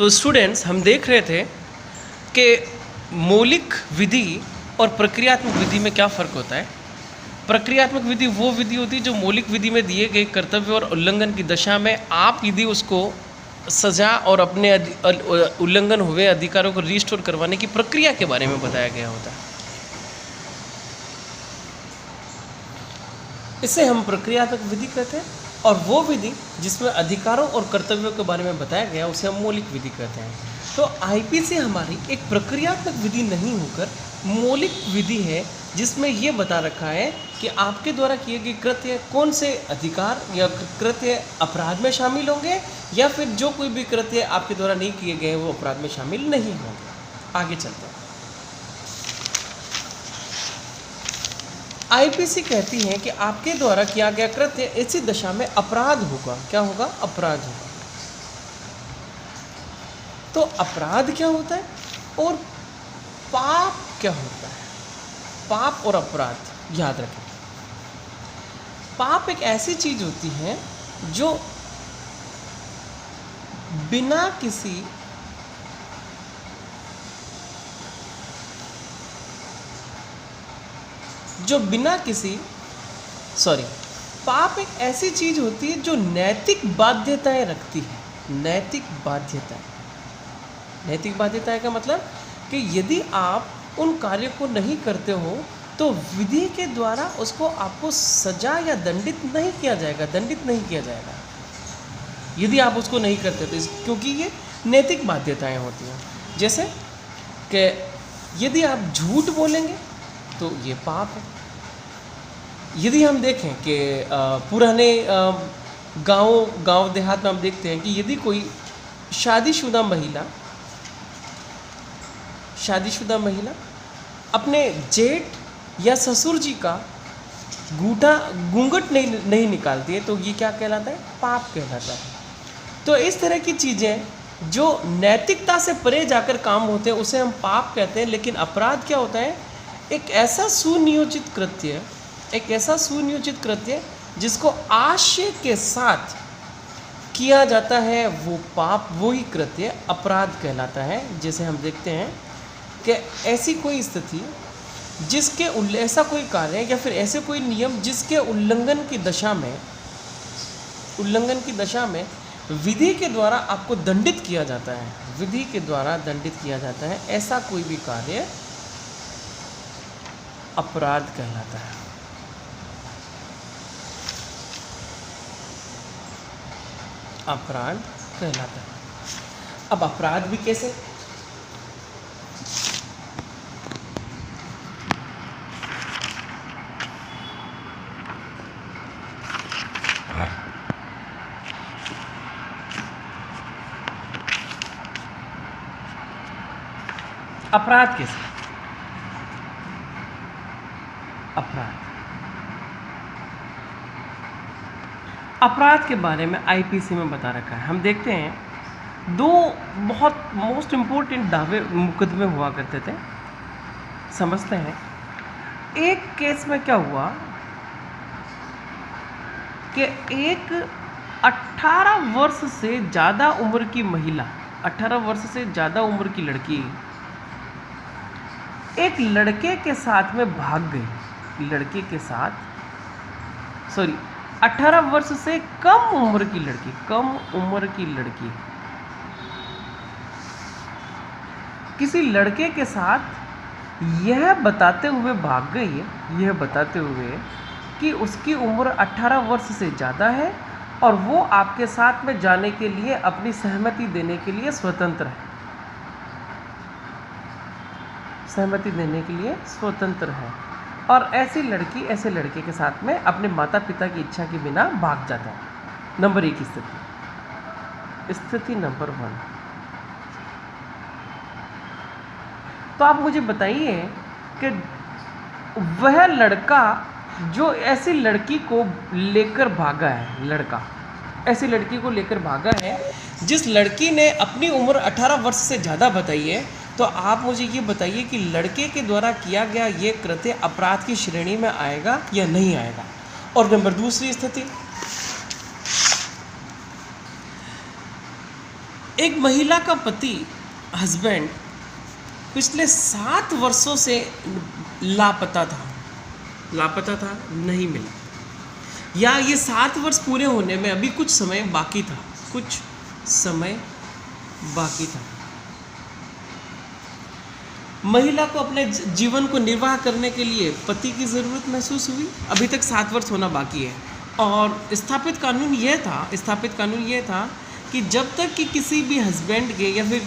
तो स्टूडेंट्स, हम देख रहे थे कि मौलिक विधि और प्रक्रियात्मक विधि में क्या फ़र्क होता है। प्रक्रियात्मक विधि वो विधि होती है जो मौलिक विधि में दिए गए कर्तव्य और उल्लंघन की दशा में आप यदि उसको सजा और अपने उल्लंघन हुए अधिकारों को रिस्टोर करवाने की प्रक्रिया के बारे में बताया गया होता है। इसे हम प्रक्रियात्मक विधि कहते हैं, और वो विधि जिसमें अधिकारों और कर्तव्यों के बारे में बताया गया उसे हम मौलिक विधि कहते हैं। तो आईपीसी हमारी एक प्रक्रियात्मक विधि नहीं होकर मौलिक विधि है, जिसमें ये बता रखा है कि आपके द्वारा किए गए कृत्य कौन से अधिकार या कृत्य अपराध में शामिल होंगे, या फिर जो कोई भी कृत्य आपके द्वारा नहीं किए गए वो अपराध में शामिल नहीं होंगे। आगे चलते हैं। आईपीसी कहती है कि आपके द्वारा किया गया कृत्य ऐसी दशा में अपराध होगा। क्या होगा? अपराध होगा। तो अपराध क्या होता है और पाप क्या होता है? पाप और अपराध याद रखें। पाप एक ऐसी चीज होती है जो बिना किसी पाप एक ऐसी चीज होती है जो नैतिक बाध्यताएं रखती है। नैतिक बाध्यताएं का मतलब कि यदि आप उन कार्यों को नहीं करते हो तो विधि के द्वारा उसको आपको सजा या दंडित नहीं किया जाएगा यदि आप उसको नहीं करते तो, क्योंकि ये नैतिक बाध्यताएं होती हैं। जैसे कि यदि आप झूठ बोलेंगे तो ये पाप है। यदि हम देखें कि पुराने गांव देहात में हम देखते हैं कि यदि कोई शादीशुदा महिला अपने जेठ या ससुर जी का घूंघट नहीं निकालती है तो ये क्या कहलाता है? पाप कहलाता है। तो इस तरह की चीज़ें जो नैतिकता से परे जाकर काम होते हैं उसे हम पाप कहते हैं। लेकिन अपराध क्या होता है? एक ऐसा सुनियोजित कृत्य जिसको आशय के साथ किया जाता है, वो पाप, वही कृत्य अपराध कहलाता है। जैसे हम देखते हैं कि ऐसी कोई स्थिति जिसके ऐसा कोई कार्य या फिर ऐसे कोई नियम जिसके उल्लंघन की दशा में विधि के द्वारा आपको दंडित किया जाता है, ऐसा कोई भी कार्य अपराध कहलाता है। अब अपराध भी कैसे? अपराध के बारे में आईपीसी में बता रखा है। हम देखते हैं दो बहुत मोस्ट इम्पोर्टेंट दावे मुकदमे हुआ करते थे। समझते हैं। एक केस में क्या हुआ कि एक 18 वर्ष से ज़्यादा उम्र की महिला, 18 वर्ष से ज़्यादा उम्र की लड़की एक लड़के के साथ में भाग गई। 18 वर्ष से कम उम्र की लड़की किसी लड़के के साथ यह बताते हुए भाग गई कि उसकी उम्र 18 वर्ष से ज़्यादा है और वो आपके साथ में जाने के लिए अपनी सहमति देने के लिए स्वतंत्र है। और ऐसी लड़की ऐसे लड़के के साथ में अपने माता पिता की इच्छा के बिना भाग जाता है। नंबर 1 स्थिति नंबर 1। तो आप मुझे बताइए कि वह लड़का जो ऐसी लड़की को लेकर भागा है, जिस लड़की ने अपनी उम्र 18 वर्ष से ज़्यादा बताई है, तो आप मुझे ये बताइए कि लड़के के द्वारा किया गया ये कृत्य अपराध की श्रेणी में आएगा या नहीं आएगा। और नंबर 2 स्थिति, एक महिला का पति, हस्बैंड, पिछले 7 वर्षों से लापता था, नहीं मिला, या ये 7 वर्ष पूरे होने में अभी कुछ समय बाकी था। महिला को अपने जीवन को निर्वाह करने के लिए पति की ज़रूरत महसूस हुई। अभी तक 7 वर्ष होना बाकी है, और स्थापित कानून यह था कि जब तक कि किसी भी हस्बैंड के या फिर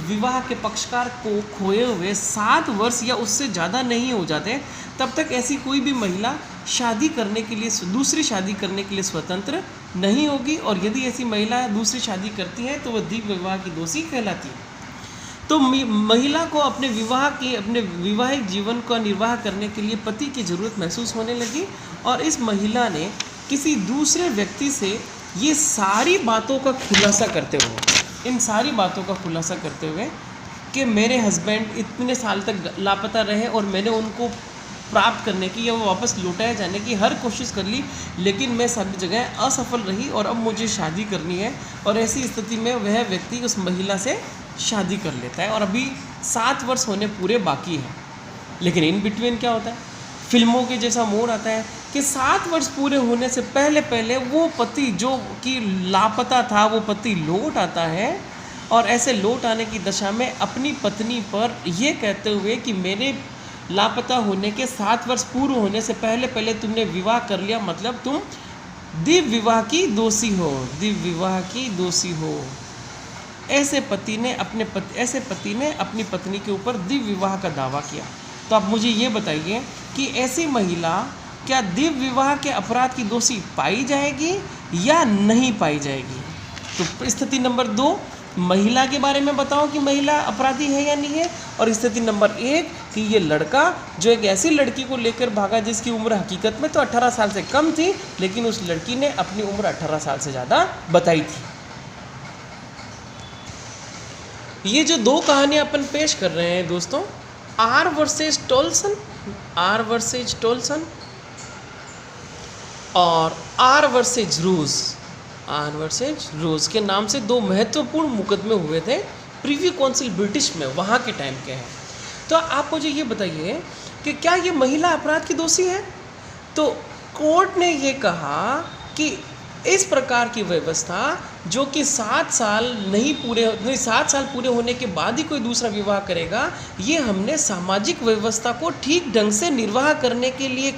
विवाह के पक्षकार को खोए हुए 7 वर्ष या उससे ज़्यादा नहीं हो जाते, तब तक ऐसी कोई भी महिला दूसरी शादी करने के लिए स्वतंत्र नहीं होगी। और यदि ऐसी महिला दूसरी शादी करती है तो वह द्वितीय विवाह की दोषी कहलाती है। तो महिला को अपने विवाहिक जीवन का निर्वाह करने के लिए पति की ज़रूरत महसूस होने लगी, और इस महिला ने किसी दूसरे व्यक्ति से ये सारी बातों का खुलासा करते हुए कि मेरे हस्बैंड इतने साल तक लापता रहे और मैंने उनको प्राप्त करने की या वो वापस लौटाए जाने की हर कोशिश कर ली, लेकिन मैं सभी जगह असफल रही और अब मुझे शादी करनी है। और ऐसी स्थिति में वह व्यक्ति उस महिला से शादी कर लेता है, और अभी 7 वर्ष होने पूरे बाकी हैं। लेकिन इन बिटवीन क्या होता है, फिल्मों के जैसा मोड़ आता है कि 7 वर्ष पूरे होने से पहले वो पति जो कि लापता था, वो पति लौट आता है, और ऐसे लौट आने की दशा में अपनी पत्नी पर ये कहते हुए कि मेरे लापता होने के 7 वर्ष पूर्व होने से पहले तुमने विवाह कर लिया, मतलब तुम द्वितीय विवाह की दोषी हो। ऐसे पति ने अपनी पत्नी के ऊपर द्वितीय विवाह का दावा किया। तो आप मुझे ये बताइए कि ऐसी महिला क्या द्वितीय विवाह के अपराध की दोषी पाई जाएगी या नहीं पाई जाएगी? तो स्थिति नंबर 2, महिला के बारे में बताओ कि महिला अपराधी है या नहीं है। और स्थिति नंबर 1 कि ये लड़का जो एक ऐसी लड़की को लेकर भागा जिसकी उम्र हकीकत में तो 18 साल से कम थी, लेकिन उस लड़की ने अपनी उम्र 18 साल से ज़्यादा बताई थी। ये जो 2 कहानियाँ अपन पेश कर रहे हैं दोस्तों, आर वर्सेज टोल्सन और आर वर्सेज रोज के नाम से 2 महत्वपूर्ण मुकदमे हुए थे प्रीवी काउंसिल ब्रिटिश में, वहाँ के टाइम के हैं। तो आप मुझे ये बताइए कि क्या ये महिला अपराध की दोषी है? तो कोर्ट ने ये कहा कि इस प्रकार की व्यवस्था जो कि 7 साल पूरे होने के बाद ही कोई दूसरा विवाह करेगा, ये हमने सामाजिक व्यवस्था को ठीक ढंग से निर्वाह करने के लिए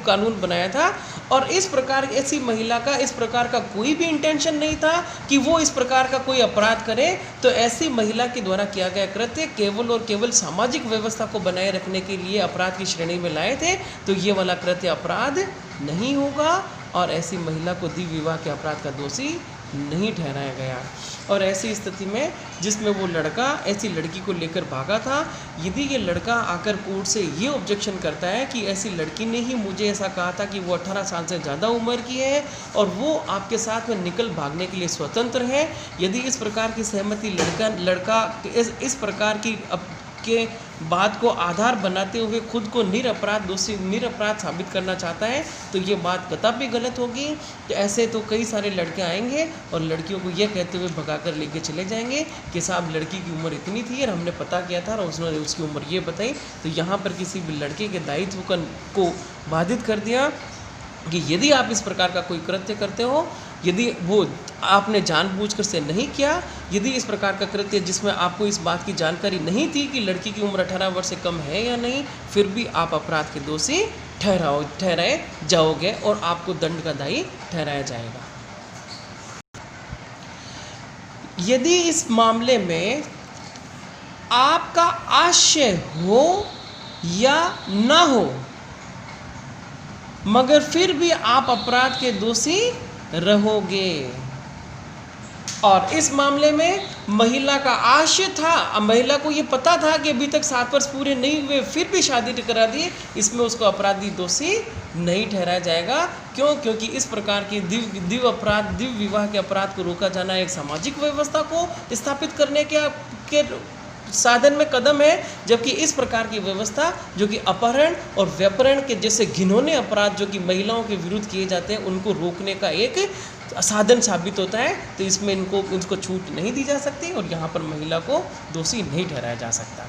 कानून बनाया था। और इस प्रकार ऐसी महिला का इस प्रकार का कोई भी इंटेंशन नहीं था कि वो इस प्रकार का कोई अपराध करे। तो ऐसी महिला के द्वारा किया गया कृत्य केवल और केवल सामाजिक व्यवस्था को बनाए रखने के लिए अपराध की श्रेणी में लाए थे। तो ये वाला कृत्य अपराध नहीं होगा, और ऐसी महिला को द्वितीय विवाह के अपराध का दोषी नहीं ठहराया गया। और ऐसी स्थिति में जिसमें वो लड़का ऐसी लड़की को लेकर भागा था, यदि ये लड़का आकर कोर्ट से ये ऑब्जेक्शन करता है कि ऐसी लड़की ने ही मुझे ऐसा कहा था कि वो 18 साल से ज़्यादा उम्र की है और वो आपके साथ में निकल भागने के लिए स्वतंत्र है, यदि इस प्रकार की सहमति लड़का इस प्रकार की के बात को आधार बनाते हुए खुद को निरपराध साबित करना चाहता है, तो ये बात कतई गलत होगी। तो ऐसे तो कई सारे लड़के आएंगे और लड़कियों को ये कहते हुए भगाकर लेके चले जाएंगे कि साहब लड़की की उम्र इतनी थी और हमने पता किया था और उसने उसकी उम्र ये बताई। तो यहाँ पर किसी भी लड़के के दायित्व को बाधित कर दिया कि यदि आप इस प्रकार का कोई कृत्य करते हो, यदि वो आपने जानबूझकर से नहीं किया, यदि इस प्रकार का कृत्य जिसमें आपको इस बात की जानकारी नहीं थी कि लड़की की उम्र 18 वर्ष से कम है या नहीं, फिर भी आप अपराध के दोषी ठहराए जाओगे और आपको दंड का दायी ठहराया जाएगा। यदि इस मामले में आपका आशय हो या ना हो, मगर फिर भी आप अपराध के दोषी रहोगे। और इस मामले में महिला का आशय था, महिला को ये पता था कि अभी तक 7 वर्ष पूरे नहीं हुए, फिर भी शादी करा दी, इसमें उसको अपराधी दोषी नहीं ठहराया जाएगा। क्यों? क्योंकि इस प्रकार के द्वितीय विवाह के अपराध को रोका जाना एक सामाजिक व्यवस्था को स्थापित करने के साधन में कदम है, जबकि इस प्रकार की व्यवस्था जो कि अपहरण और व्यापहरण के जैसे घिनौने अपराध जो कि महिलाओं के विरुद्ध किए जाते हैं उनको रोकने का एक साधन साबित होता है। तो इसमें इनको छूट नहीं दी जा सकती और यहाँ पर महिला को दोषी नहीं ठहराया जा सकता।